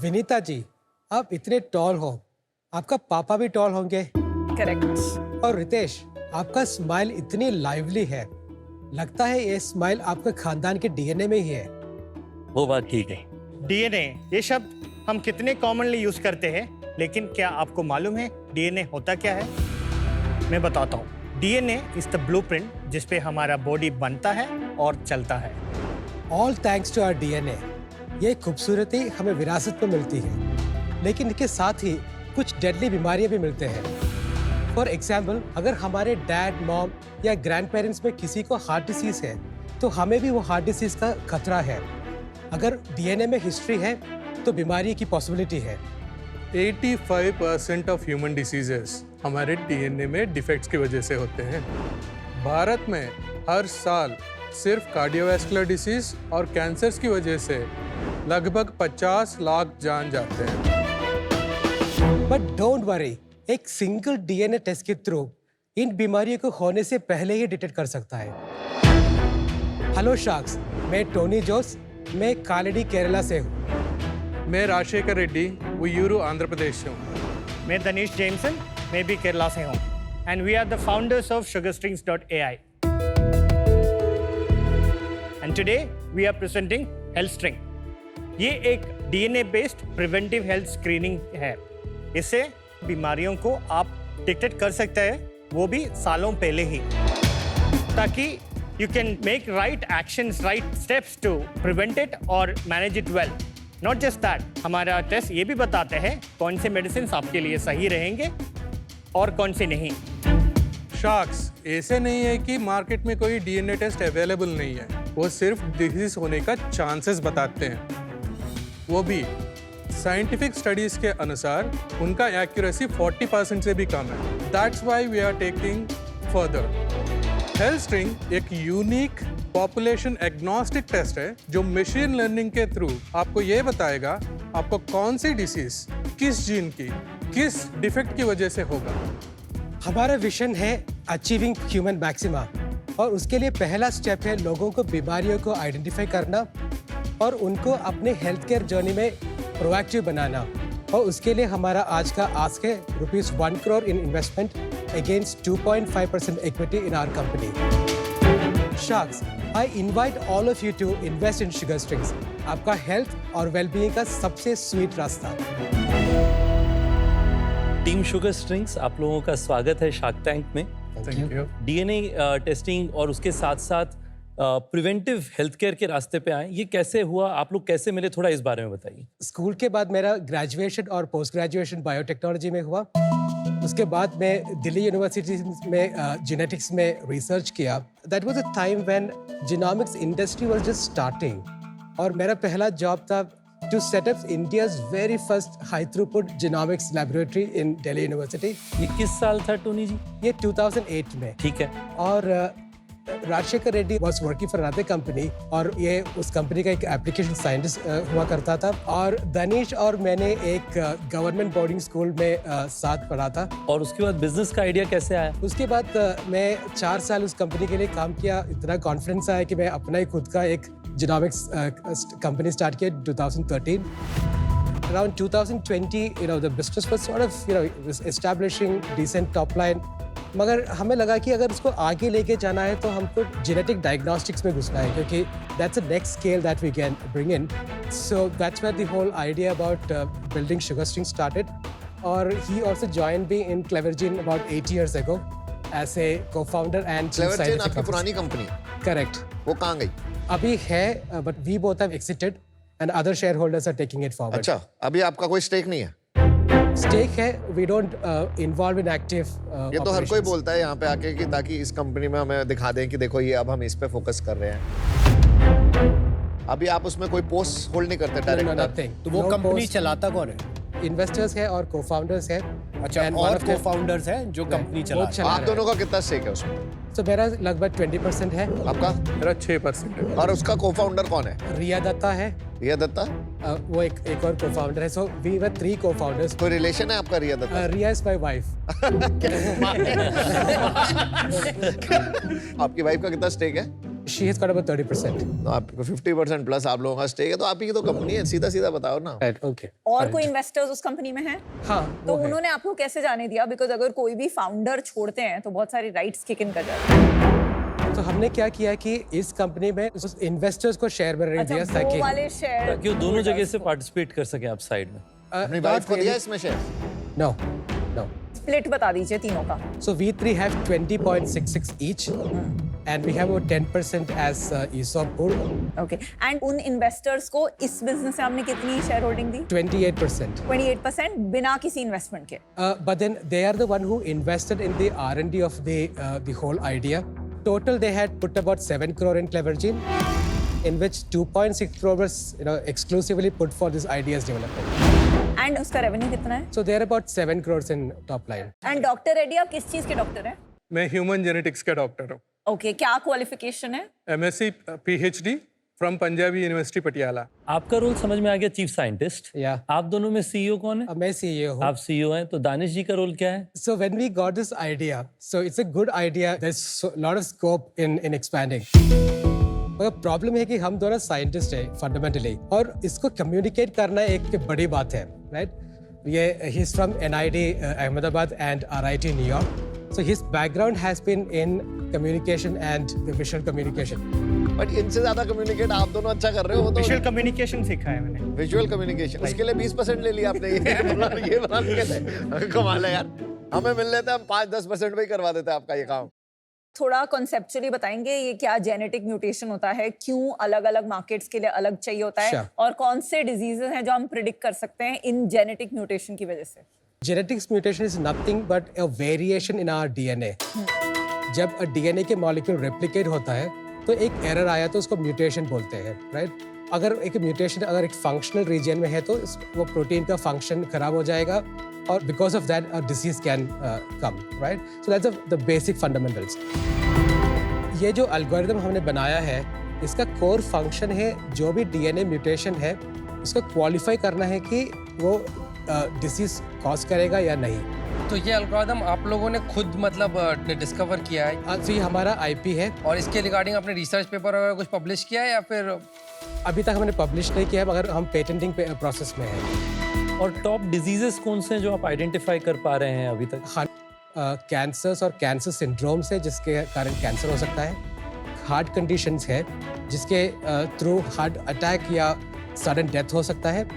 विनीता जी, आप इतने टॉल हो, आपका पापा भी टॉल होंगे। करेक्ट। और रितेश, आपका स्माइल इतनी लाइवली है, लगता है ये स्माइल आपके खानदान के डीएनए में ही है। वो बात ठीक है। डीएनए ये शब्द हम कितने कॉमनली यूज करते हैं, लेकिन क्या आपको मालूम है डीएनए होता क्या है? मैं बताता हूँ। डीएनए इज द ब्लूप्रिंट जिस पे हमारा बॉडी बनता है और चलता है। All thanks to our DNA. ये खूबसूरती हमें विरासत में मिलती है, लेकिन इसके साथ ही कुछ डेडली बीमारियां भी मिलते हैं। फॉर एग्जाम्पल, अगर हमारे डैड, मॉम या ग्रैंड पेरेंट्स में किसी को हार्ट डिसीज है, तो हमें भी वो हार्ट डिसीज का खतरा है। अगर डीएनए में हिस्ट्री है, तो बीमारी की पॉसिबिलिटी है। 85% ऑफ ह्यूमन डिसीजेस हमारे डीएनए में डिफेक्ट्स की वजह से होते हैं। भारत में हर साल सिर्फ कार्डियोवैस्कुलर डिसीज और कैंसर्स की वजह से लगभग 50 लाख जान जाते हैं। बट डोंट वरी, एक सिंगल डीएनए टेस्ट के थ्रू इन बीमारियों को होने से पहले ही डिटेक्ट कर सकता है। हेलो शार्क्स, मैं टोनी जोस, मैं कालेडी केरला से हूँ। मैं राजशेखर रेड्डी, उय्यूरू आंध्र प्रदेश से हूँ। मैं दनीश जेमसन, मैं भी केरला से हूँ। And we are the founders of sugarstrings.ai। And today we are presenting Healthstring. ये एक DNA based preventive health screening है। इससे बीमारियों को आप डिटेक्ट कर सकते हैं, वो भी सालों पहले ही, ताकि you can make right actions, right steps to prevent it और manage it well. Not just that, हमारा टेस्ट ये भी बताते हैं कौन से मेडिसिन आपके लिए सही रहेंगे और कौन से नहीं। शार्क्स, ऐसे नहीं है कि मार्केट में कोई डीएनए टेस्ट अवेलेबल नहीं है। वो सिर्फ डिसीज होने का चांसेस बताते हैं। वो भी साइंटिफिक स्टडीज के अनुसार उनका एक्यूरेसी 40% से भी कम है। That's why we are taking further. Healthstring एक यूनिक पॉपुलेशन एग्नोस्टिक टेस्ट है जो मशीन लर्निंग के थ्रू आपको ये बताएगा आपको कौन सी डिसीज किस जीन की किस डिफेक्ट की वजह से होगा। हमारा विजन है अचीविंग ह्यूमन मैक्सिमा, और उसके लिए पहला स्टेप है लोगों को बीमारियों को आइडेंटिफाई करना और उनको अपने हेल्थ केयर जर्नी में प्रोएक्टिव बनाना। और उसके लिए हमारा आज का आस्क है ₹1 crore in investment against 2.5% equity in our company. Sharks, I invite all of you to invest in Sugar Strings, आपका हेल्थ और वेलबीइंग का सबसे स्वीट रास्ता। टीम शुगर स्ट्रिंग्स, आप लोगों का स्वागत है शार्क टैंक में। Thank you. डीएनए टेस्टिंग और उसके साथ साथ प्रिवेंटिव हेल्थ केयर के रास्ते पे आए, ये कैसे हुआ, आप लोग कैसे मिले, थोड़ा इस बारे में बताइए। स्कूल के बाद मेरा ग्रेजुएशन और पोस्ट ग्रेजुएशन बायोटेक्नोलॉजी में हुआ। उसके बाद मैं दिल्ली यूनिवर्सिटी में जेनेटिक्स में रिसर्च किया। That was a time when genomics industry was just starting, और मेरा पहला जॉब था to set up India's very first high throughput genomics laboratory in Delhi university. ये किस साल था टोनी जी? ये 2008 में। ठीक है। और Rajasekhar Reddy was working for another company, और ये उस कंपनी का एक एप्लीकेशन साइंटिस्ट हुआ करता था। और दनीश और मैंने एक गवर्नमेंट बोर्डिंग स्कूल में साथ पढ़ा था। और उसके बाद बिजनेस का आइडिया कैसे आया? उसके बाद मैं 4 साल उस कंपनी के लिए काम किया। इतना कॉन्फिडेंस आया कि मैं अपना ही खुद का एक जीनोमिक्स कंपनी स्टार्ट किया 2013। Around 2020, the business was sort of, was establishing decent top line. मगर हमें लगा कि अगर उसको आगे लेके जाना है तो हमको जेनेटिक डायग्नोस्टिक्स में घुसना है, क्योंकि that's the next scale that we can bring in. So that's where the whole idea about building SugarString started. और he also joined me in Clevergene about 8 years ago as a co-founder and chief Clevergene scientific आपकी officer. पुरानी company? Correct. वो कहाँ गई? अभी है, but we both have exited and other shareholders are taking it forward. अच्छा, अभी आपका कोई स्टेक नहीं है? Stake है, we don't involve in active ये तो हर कोई operations. बोलता है यहाँ पे आके कि ताकि इस कंपनी में हमें दिखा दें कि देखो ये अब हम इस पे फोकस कर रहे हैं। अभी आप उसमें कोई पोस्ट होल्ड नहीं करते No, डायरेक्टर? nothing. तो वो No कंपनी post. चलाता कौन है? इन्वेस्टर्स है और को-फाउंडर्स है। अच्छा, And one और of them- को-फाउंडर्स हैं जो कंपनी चला बहुत रहे चला आप रहा दोनों का कितना स्टेक है उसमें? है। तो मेरा लगभग 20% है। आपका? मेरा 6% है। और उसका को-फाउंडर कौन है? रिया दत्ता है, रिया दत्ता? वो एक और को-फाउंडर है। So we were 3 co-founders. कोई रिलेशन है आपका Riya Dutta? Riya is my wife. आपकी वाइफ का कितना स्टेक है? She has got about 30%. तो आपको 50% प्लस आप लोगों का स्टेक है, तो आप ही की तो कंपनी है, सीधा सीधा बताओ ना। Right, okay. और कोई इन्वेस्टर्स उस कंपनी में हैं? हाँ, तो वो है। उन्होंने आपको कैसे जाने दिया? बिकॉज अगर कोई भी फाउंडर छोड़ते हैं तो बहुत सारी राइट्स किक इन कर जाते हैं। तो हमने क्या किया कि इस कंपनी में उस इन्वेस्टर्स को शेयर में रख दिया अच्छा, वो ताकि वाले शेयर ताकि वो दोनों जगह से पार्टिसिपेट कर सकें आप साइड में। अपनी वाइफ को दिया इसमें शेयर? No, no. स्प्लिट बता दीजिए तीनों का। So we three have 20.66 each, and we have about 10% as ESOP pool, okay and उन इन्वेस्टर्स को इस बिजनेस में आपने कितनी शेयर होल्डिंग दी? 28%. 28% बिना किसी इन्वेस्टमेंट के। But then they are the one who invested in the R&D of the whole idea. Total, they had put about 7 crore in Clevergene, in which 2.6 crore was exclusively put for this ideas development. And उसका revenue कितना है? So they are about 7 crores in top line. And doctor Reddy आप किस चीज के doctor हैं? मैं human genetics का डॉक्टर हूँ। ओके क्या क्वालिफिकेशन है? MSc PhD from Punjabi university Patiala. आपका रोल समझ में आ गया, चीफ साइंटिस्ट। Yeah. आप दोनों में सीईओ कौन है? अब मैं CEO हूँ. आप सीईओ हैं, तो दानिश जी का रोल क्या है? So when we got this idea, so it's a good idea. There's a lot of scope in expanding. मगर प्रॉब्लम है कि हम दोनों साइंटिस्ट हैं फंडामेंटली, और इसको कम्युनिकेट करना एक बड़ी बात है, राइट? ये he is from NID Ahmedabad and RIT New York. So his background has been in communication and the visual communication. But इनसे ज्यादा कम्युनिकेट आप दोनों अच्छा कर रहे हो। वो तो विजुअल कम्युनिकेशन सीखा है मैंने। विजुअल कम्युनिकेशन, उसके लिए 20% ले लिया आपने। ये बना कैसे? कमाल है यार। हमें मिल लेते, हम 5-10% में ही करवा देते आपका ये काम। थोड़ा कॉन्सेप्चुअली बताएंगे ये क्या जेनेटिक म्यूटेशन होता है, क्यों अलग अलग मार्केट्स के लिए अलग चाहिए होता है, Sure. और कौन से डिजीजेस हैं जो हम प्रिडिक्ट कर सकते हैं इन जेनेटिक म्यूटेशन की वजह से? Genetics mutation is nothing but a variation in our DNA. जब DNA के मॉलिक्यूल रेप्लिकेट होता है तो एक एरर आया तो उसको म्यूटेशन बोलते हैं, राइट? अगर एक म्यूटेशन अगर एक फंक्शनल रीजन में है तो वो प्रोटीन का फंक्शन खराब हो जाएगा, और because of that a disease can come, right? So that's the basic fundamentals. ये जो एल्गोरिथम हमने बनाया है, इसका कोर फंक्शन है जो भी DNA म्यूटेशन है उसको क्वालिफाई करना है कि वो डिसीज कॉज करेगा या नहीं. तो ये एल्गोरिथम आप लोगों ने खुद मतलब डिस्कवर किया है, तो ये हमारा IP है. और इसके रिगार्डिंग आपने रिसर्च पेपर वगैरह कुछ पब्लिश किया है या फिर? अभी तक हमने पब्लिश नहीं किया है, मगर हम पेटेंटिंग प्रोसेस में हैं. और टॉप डिजीजेस कौन से हैं जो आप आइडेंटिफाई कर पा रहे हैं अभी तक? कैंसर्स और कैंसर सिंड्रोम्स है जिसके कारण कैंसर हो सकता है. हार्ट कंडीशंस है जिसके थ्रू हार्ट अटैक या सडन डेथ हो सकता है.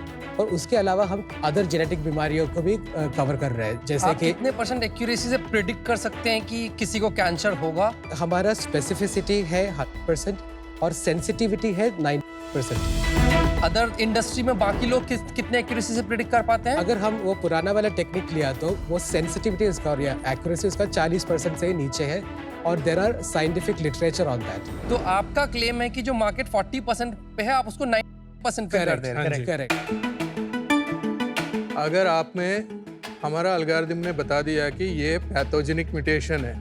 और उसके अलावा हम अदर जेनेटिक बीमारियों को भी कवर कर रहे हैं, जैसे आप कि कितने % एक्यूरेसी से प्रिडिक्ट कर सकते हैं कि किसी को कैंसर होगा? हमारा स्पेसिफिसिटी है 100% और सेंसिटिविटी है 90%. अदर इंडस्ट्री में बाकी लोग कितने एक्यूरेसी से प्रिडिक्ट कर पाते हैं? अगर हम वो पुराना वाला टेक्निक लिया तो वो सेंसिटिविटी उसका और एक्यूरेसी उसका 40% से ही नीचे है, और there are scientific literature on that. तो आपका क्लेम है कि जो मार्केट 40% पे है आप उसको 90% पे कर दे रहे हैं। हाँ जी। करेक्ट. अगर आपने हमारा अलगारिदम ने बता दिया कि ये पैथोजेनिक म्यूटेशन है,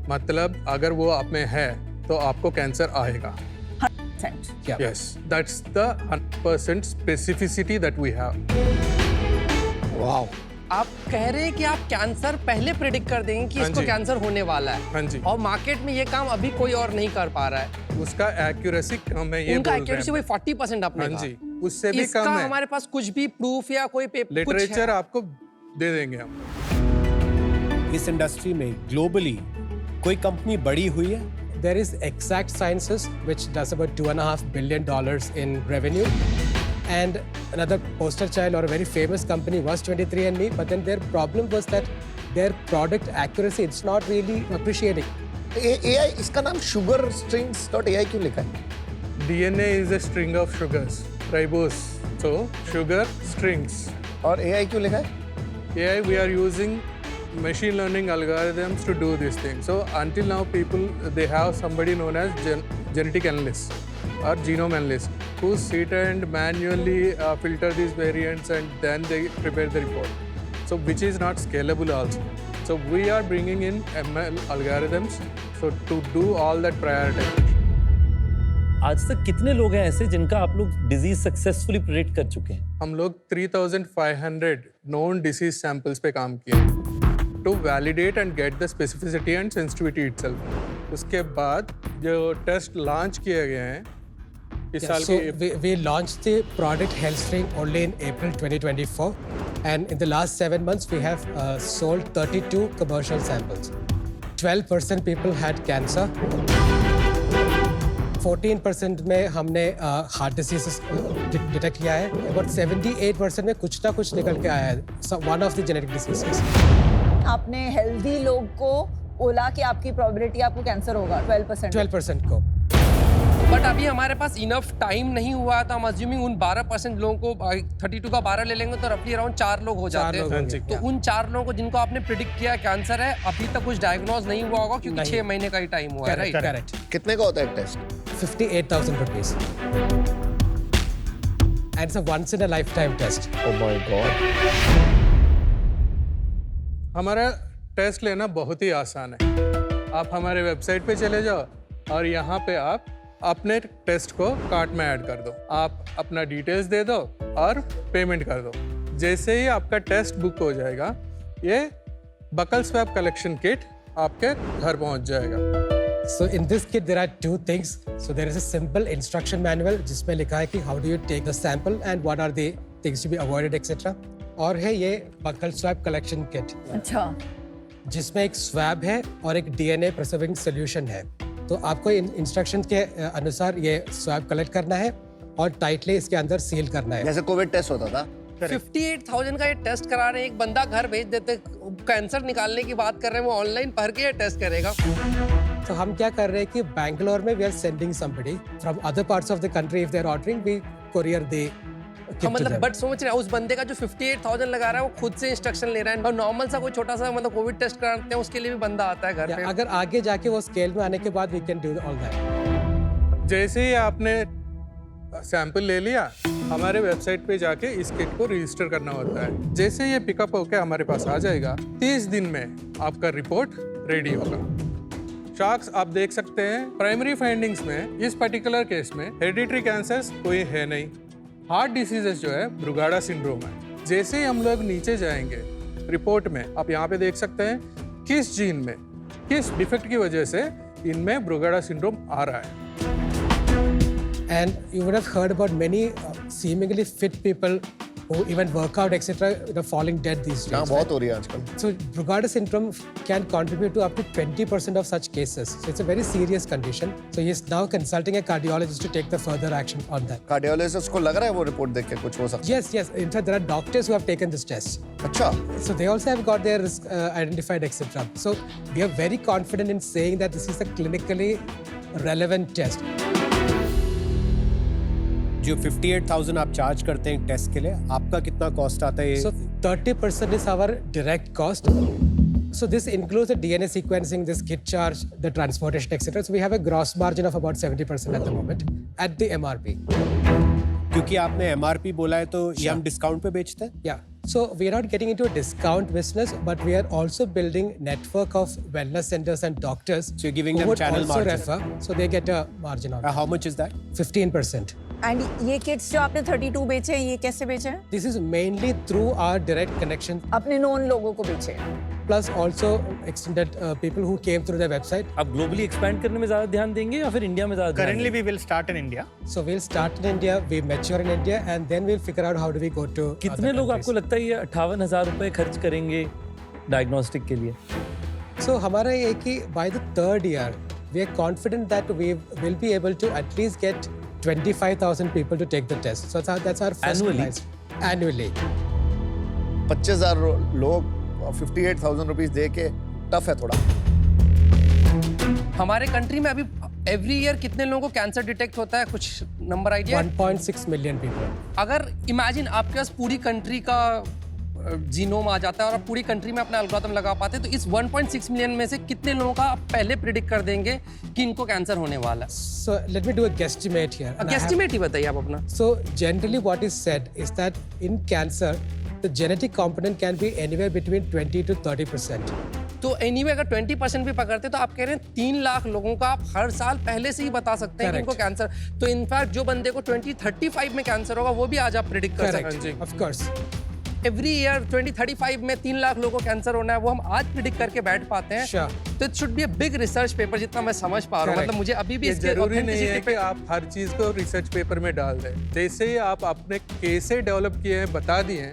मतलब अगर वो आप में है तो आपको कैंसर आएगा. Yeah. Yes, that's the 100% specificity that we have. Wow. आप कह रहे हैं कि आप कैंसर पहले प्रिडिक्ट कर देंगे कि हाँ इसको जी। कैंसर होने वाला है, हाँ जी। और मार्केट में ये काम अभी कोई और नहीं कर पा रहा है। उसका एक्यूरेसी कम है, ये उनका बोल एक्यूरेसी रहे वही 40% आपने हैं. कहा। हाँ जी, उससे भी इसका कम है. हमारे पास कुछ भी प्रूफ या कोई पेपर लिटरेचर आपको दे देंगे हम. इस इंडस्ट्री में ग्लोबली कोई कंपनी बड़ी हुई है? There is Exact Sciences, which does about $2.5 billion in revenue. And another poster child or a very famous company was 23andMe, but then their problem was that their product accuracy, it's not really appreciating. AI, इसका नाम sugar strings.ai क्यों लिखा है? DNA is a string of sugars, ribose. So sugar strings. और AI क्यों लिखा है? AI, we are using machine learning algorithms to do this thing. So until now, people they have somebody known as genetic analyst or genome analyst who sit and manually filter these variants and then they prepare the report. So which is not scalable also. So we are bringing in ML algorithms so to do all that prioritization. आज तक कितने लोग हैं ऐसे जिनका आप लोग disease successfully predict कर चुके हैं? हम लोग 3,500 known disease samples पे काम किए. to validate and get the specificity and sensitivity itself. उसके बाद जो टेस्ट लॉन्च किए गए हैं इस Yeah, साल so के we launched the product HealthString only in April 2024, and in the last 7 months we have sold 32 commercial samples. 12% people had cancer. 14% में हमने हार्ट डिसीज डिटेक्ट किया है. About 78% में कुछ ना कुछ निकल के आया है. So one of the genetic diseases. आपने हेल्दी लोग को बोला कि आपकी प्रोबेबिलिटी आपको कैंसर होगा 12%. 12% को. बट अभी हमारे पास इनफ टाइम नहीं हुआ तो हम अज्यूमिंग उन 12% लोगों को 32 का 12 ले लेंगे तो रफली अराउंड 4 लोग हो जाते लोग हैं. होंगे, तो उन 4 लोगों को जिनको आपने प्रिडिक्ट किया कैंसर है अभी तक कुछ डायग्नोज नहीं हुआ होगा क्योंकि 6 महीने का ही टाइम हुआ है. राइट. Correct. कितने का होता है एक test? 58,000 rupees. And it's a once in a lifetime test. Oh my God. हमारा टेस्ट लेना बहुत ही आसान है. आप हमारे वेबसाइट पे चले जाओ और यहाँ पे आप अपने टेस्ट को कार्ट में ऐड कर दो. आप अपना डिटेल्स दे दो और पेमेंट कर दो. जैसे ही आपका टेस्ट बुक हो जाएगा ये बकल स्वैब कलेक्शन किट आपके घर पहुँच जाएगा. So in this kit there are two things. So there is a simple instruction manual जिसमें लिखा है कि how do you take the sample and what are the things to be avoided etc. और है ये बकल स्वैब कलेक्शन किट अच्छा. जिसमें एक स्वैब है और एक DNA प्रिजर्विंग सोल्यूशन है. तो आपको इन इंस्ट्रक्शन के अनुसार ये स्वैब कलेक्ट करना है और टाइटली इसके अंदर सील करना है. जैसे कोविड टेस्ट होता था. 58,000 का ये टेस्ट करा रहे हैं. एक बंदा घर भेज देते कैंसर निकालने की बात कर रहे हैं वो ऑनलाइन पढ़ के ये टेस्ट करेगा. तो हम क्या कर रहे हैं कि बैंगलोर में we are sending somebody from other parts of the country if they are ordering we courier they. हाँ, मतलब बट सोच रहे हैं उस बंदे का जो 58,000 लगा रहा है वो खुद से इंस्ट्रक्शन ले रहा है और नॉर्मल सा कोई छोटा सा मतलब कोविड टेस्ट कराते हैं उसके लिए भी बंदा आता है घर पे. अगर आगे जाके वो स्केल में आने के बाद we can do all that. जैसे ही आपने सैंपल ले लिया हमारे वेबसाइट पे जाके इस किट को रजिस्टर करना होता है. जैसे ये पिकअप होकर हमारे पास आ जाएगा 30 दिन में आपका रिपोर्ट रेडी होगा. शार्क्स आप देख सकते हैं प्राइमरी फाइंडिंग्स में इस पर्टिकुलर केस में हेरिडिटरी कैंसर्स कोई है नहीं. हार्ट डिसीजेस जो है ब्रुगाडा सिंड्रोम है. जैसे ही हम लोग नीचे जाएंगे रिपोर्ट में आप यहाँ पे देख सकते हैं किस जीन में किस डिफेक्ट की वजह से इनमें ब्रुगाडा सिंड्रोम आ रहा है. And you would have heard about many seemingly fit people who even work out, etc., falling dead these days. हाँ बहुत हो रही है आजकल. So Brugada syndrome can contribute to up to 20% of such cases. So it's a very serious condition. So he is now consulting a cardiologist to take the further action on that. Cardiologist को लग रहा है वो report देख के कुछ हो सकता Yes, yes. In fact, there are doctors who have taken this test. है. अच्छा. So they also have got their risk identified, etc. So we are very confident in saying that this is a clinically relevant test. जो 58,000 आप charge करते हैं test के लिए आपका कितना कॉस्ट आता है? So 30% is our direct cost. So this includes the DNA sequencing, this kit charge, the transportation, etc. So we have a gross margin of about 70% at the moment at the MRP. क्योंकि आपने MRP बोला है तो ये हम discount पे बेचते हैं? Yeah. So we are not getting into a discount business, but we are also building network of wellness centers and doctors. So you're giving who them would channel also margin. refer, so they get a margin on How much is that? 15%. And ये kits जो आपने 32 बेचे हैं ये कैसे बेचे हैं? This is mainly through our direct connection, अपने नोन लोगों को बेचे हैं. plus also extended people who came through the website. आप ग्लोबली एक्सपैंड करने में ज्यादा ध्यान देंगे या फिर इंडिया में ज्यादा ध्यान Currently, देंगे? we will start in India. So we'll start in India, we mature in India, and then we'll figure out how do we go to कितने other लोग countries. आपको लगता है ये 58,000 रुपए खर्च करेंगे डायग्नोस्टिक के लिए? So हमारा ये है कि by the third year, we are confident that we will be able to at least get 25,000 people to take the test. So that's our first Annually? milestone. Annually. 25,000 लोग 58,000 रुपीस दे के tough है थोड़ा. हमारे country में अभी every year कितने लोगों को कैंसर डिटेक्ट होता है कुछ नंबर आइडिया? 1.6 million people. अगर इमेजिन आपके पास पूरी कंट्री का जीनोम आ जाता है और आप पूरी कंट्री में अपना एल्गोरिथम लगा पाते हैं तो इस 1.6 मिलियन में से कितने लोगों का आप पहले प्रिडिक्ट कर देंगे कि इनको कैंसर होने वाला है? So let me do a guesstimate here. And I have- estimate ही बताइए आप अपना. So generally what is said is that in cancer, the genetic component can be anywhere between 20 to 30%. तो एनीवे अगर 20% भी पकड़ते तो आप कह रहे हैं 3 लाख लोगों का आप हर साल पहले से ही बता सकते हैं कि Correct. इनको कैंसर. तो इनफैक्ट जो बंदे को 2035 में कैंसर होगा वो भी आज आप प्रिडिक्ट कर सकते हैं. Correct. Of course. Every year 2035 में 3 लाख लोगों को कैंसर होना है, वो हम आज प्रिडिक्ट करके बैठ पाते हैं। Sure. तो it should be a big research paper, जितना मैं समझ पा रहा हूँ। Correct. मतलब मुझे अभी भी ये इसके जरूरी नहीं है authenticity कि आप हर चीज को रिसर्च पेपर में डाल दें। जैसे ही आप अपने केसे डेवलप किए हैं, बता दिए हैं,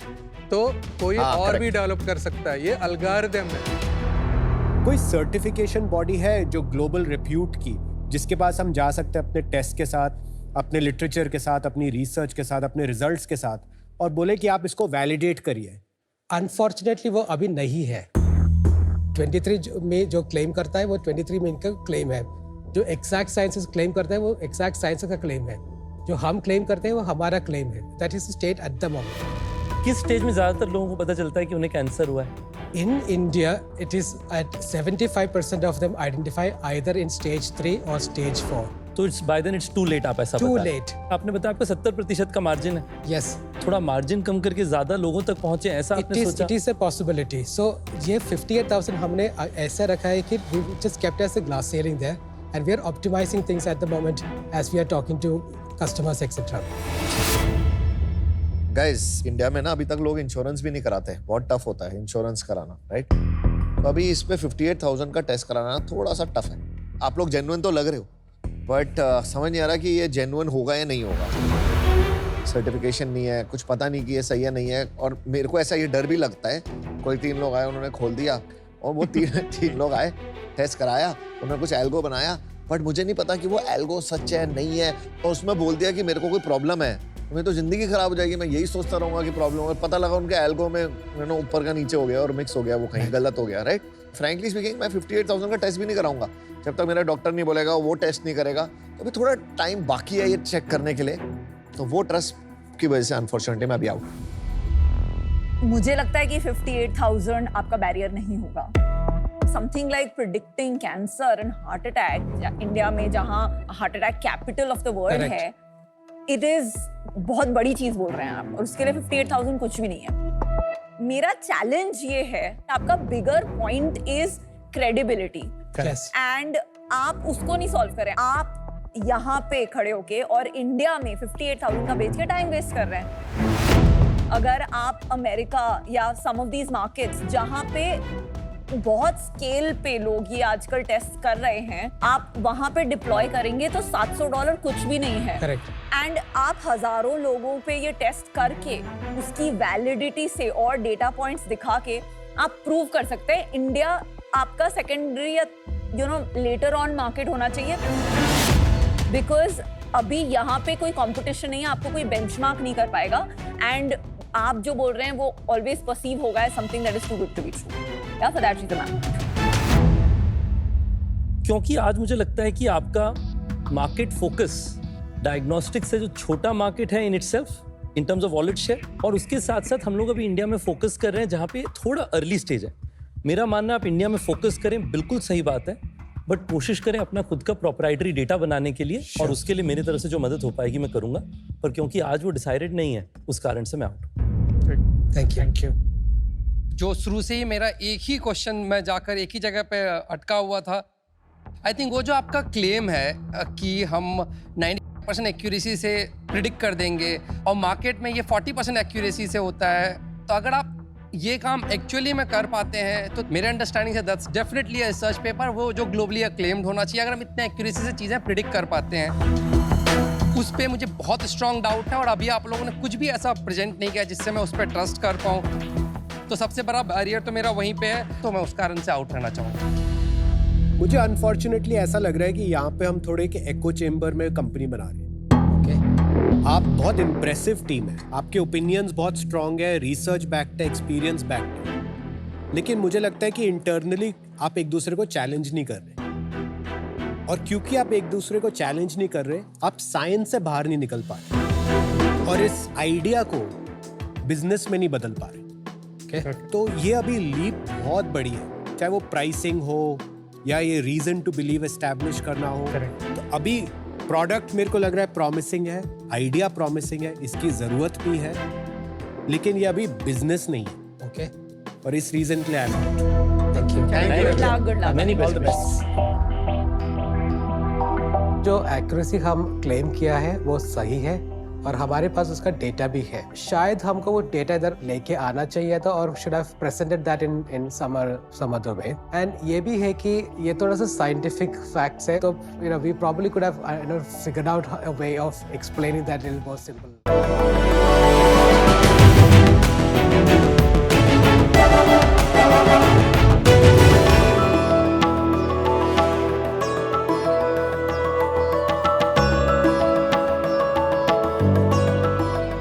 तो कोई हाँ, और भी correct. डेवलप कर सकता है। ये अलगारिदम है। कोई सर्टिफिकेशन बॉडी है जो ग्लोबल रिप्यूट की, जिसके पास हम जा सकते हैं अपने टेस्ट के साथ, अपने लिटरेचर के साथ, अपनी रिसर्च के साथ, अपने रिजल्ट्स के साथ, और बोले कि आप इसको वैलिडेट करिए? अनफॉर्चुनेटली वो अभी नहीं है। 23 में जो क्लेम करता है वो 23 में इनका क्लेम है। जो एग्जैक्ट साइंसेस क्लेम करता है वो एग्जैक्ट साइंसेस का क्लेम है। जो हम क्लेम करते हैं वो हमारा क्लेम है। That is state at the moment. किस स्टेज में ज्यादातर लोगों को पता चलता है कि उन्हें कैंसर हुआ है? In India, it is at 75% of them identify either in stage 3 or stage 4. तो it's by then it's too late, आप ऐसा Too बता रहे हैं। late. आपने बताया आपका 70% का मार्जिन है। Yes, थोड़ा मार्जिन कम करके ज्यादा लोगों तक पहुंचे, ऐसा आपने सोचा? it is a possibility. So ये 58,000 हमने ऐसा रखा है कि we just kept as a glass ceiling there, and we are optimizing things at the moment as we are talking to customers, etc. Guys, India में ना अभी तक लोग इंश्योरेंस भी नहीं कराते। बहुत टफ होता है इंश्योरेंस कराना, राइट? तो अभी इस पे 58,000 का टेस्ट कराना थोड़ा सा टफ है। आप लोग जेन्युइन तो लग रहे हो, बट समझ नहीं आ रहा कि ये जेन्युइन होगा या नहीं होगा। सर्टिफिकेशन नहीं है, कुछ पता नहीं कि ये सही है नहीं है। और मेरे को ऐसा ये डर भी लगता है, कोई 3 लोग आए, उन्होंने खोल दिया, और वो तीन लोग आए, टेस्ट कराया, उन्होंने कुछ एल्गो बनाया, बट मुझे नहीं पता कि वो एल्गो सच है नहीं है, और उसमें बोल दिया कि मेरे को कोई प्रॉब्लम है। मेरी तो जिंदगी खराब हो जाएगी। मैं यही सोचता रहूंगा कि प्रॉब्लम है, पता लगा उनके एल्गो में ऊपर का नीचे हो गया और मिक्स हो गया, वो कहीं गलत हो गया, राइट? फ्रैंकली स्पीकिंग, मैं 58,000 का टेस्ट भी नहीं कराऊंगा जब तक मेरा डॉक्टर नहीं बोलेगा वो टेस्ट नहीं करेगा। तो अभी थोड़ा टाइम बाकी है ये चेक करने के लिए, तो वो ट्रस्ट की वजह से अनफॉर्चुनेटली मैं अभी आउट। मुझे लगता है कि 58,000 आपका बैरियर नहीं होगा। Something like predicting cancer and heart attack, India में जहां heart attack capital of the world Correct. है, इट इज बहुत बड़ी चीज बोल रहे हैं आप, और उसके लिए 58,000 कुछ भी नहीं है। मेरा चैलेंज ये है, आपका bigger point is credibility, Yes. And आप उसको नहीं सॉल्व करें। आप यहाँ पे खड़े होके और इंडिया में 58,000 का बेच के टाइम वेस्ट कर रहे हैं। अगर आप अमेरिका या सम ऑफ दीज मार्केट्स जहाँ पे बहुत स्केल पे लोग ये आजकल टेस्ट कर रहे हैं, आप वहां पे डिप्लॉय करेंगे तो $700 कुछ भी नहीं है। Correct. एंड आप हजारों लोगों पे ये टेस्ट करके उसकी वैलिडिटी से और डेटा पॉइंट्स दिखा के आप प्रूव कर सकते हैं इंडिया आपका सेकेंडरी या लेटर ऑन मार्केट होना चाहिए। बिकॉज अभी यहाँ पे कोई कंपटीशन नहीं है, आपको कोई बेंचमार्क नहीं कर पाएगा, एंड आप जो बोल रहे हैं वो ऑलवेज परसीव होगा as something that is too good to be true. या फॉर दैट रीजन क्योंकि आज मुझे लगता है कि आपका मार्केट फोकस डायग्नोस्टिक से जो छोटा मार्केट है in itself in terms of wallet share, और उसके साथ साथ हम लोग अभी इंडिया में फोकस कर रहे हैं जहाँ पे थोड़ा अर्ली स्टेज है। मेरा मानना है आप इंडिया में फोकस करें, बिल्कुल सही बात है, बट कोशिश करें अपना खुद का प्रोप्राइटरी डेटा बनाने के लिए, और उसके लिए मेरी तरफ से जो मदद हो पाएगी मैं करूंगा, पर क्योंकि आज वो डिसाइडेड नहीं है उस कारण से मैं आउट। Thank you. जो शुरू से ही मेरा एक ही क्वेश्चन मैं जाकर एक ही जगह पे अटका हुआ था। आई थिंक वो जो आपका क्लेम है कि हम 90% एक्यूरेसी से प्रिडिक्ट कर देंगे और मार्केट में ये 40% एक्यूरेसी से होता है, तो अगर आप ये काम एक्चुअली में कर पाते हैं तो मेरे अंडरस्टैंडिंग से that's definitely a research paper वो जो ग्लोबली अक्लेम्ड होना चाहिए। अगर हम इतने एक्यूरेसी से चीज़ें प्रिडिक्ट कर पाते हैं, उस पर मुझे बहुत स्ट्रॉन्ग डाउट है, और अभी आप लोगों ने कुछ भी ऐसा प्रेजेंट नहीं किया जिससे मैं उस पर ट्रस्ट कर पाऊँ। तो सबसे बड़ा बैरियर तो मेरा वहीं पे है, तो मैं उस कारण से आउट रहना चाहूँगा। मुझे अनफॉर्चुनेटली ऐसा लग रहा है कि यहाँ पे हम थोड़े एक एको चेम्बर में कंपनी बना रहे हैं। आप बहुत इम्प्रेसिव टीम है, आपके ओपिनियंस बहुत स्ट्रांग है, रिसर्च बैक्ड है, एक्सपीरियंस बैक्ड है, लेकिन मुझे लगता है कि इंटरनली आप एक दूसरे को चैलेंज नहीं कर रहे, और क्योंकि आप एक दूसरे को चैलेंज नहीं कर रहे, आप साइंस से बाहर नहीं निकल पा रहे और इस आइडिया को बिजनेस में नहीं बदल पा रहे। तो ये अभी लीप बहुत बड़ी है, चाहे वो प्राइसिंग हो या ये रीजन टू बिलीव एस्टैब्लिश करना हो। तो अभी प्रोडक्ट मेरे को लग रहा है प्रॉमिसिंग है, आइडिया प्रॉमिसिंग है, इसकी जरूरत भी है, लेकिन ये अभी बिजनेस नहीं है। Okay. और इस रीजन के लिए Thank you. Good luck, good luck. Many best. जो एक्यूरेसी हम क्लेम किया है वो सही है, और हमारे पास उसका डेटा भी है। शायद हमको वो डेटा इधर लेके आना चाहिए था और should have presented that in some other way. And ये भी है कि ये थोड़ा सा साइंटिफिक फैक्ट्स है, तो we probably could have figured out a way of explaining that in more simple.